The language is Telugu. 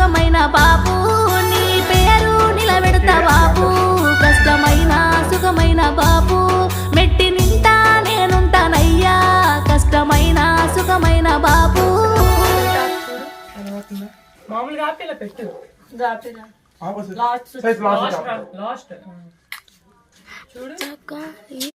సుఖమైన బాబు నీ పేరు నిలబెడతా బాబు కష్టమైన సుఖమైన బాబు మెట్టి నింటా నేనుంటానయ్యా కష్టమైన సుఖమైన బాబు మామూలుగా ఆపిల్ల పెట్టు లాస్ట్ చూడు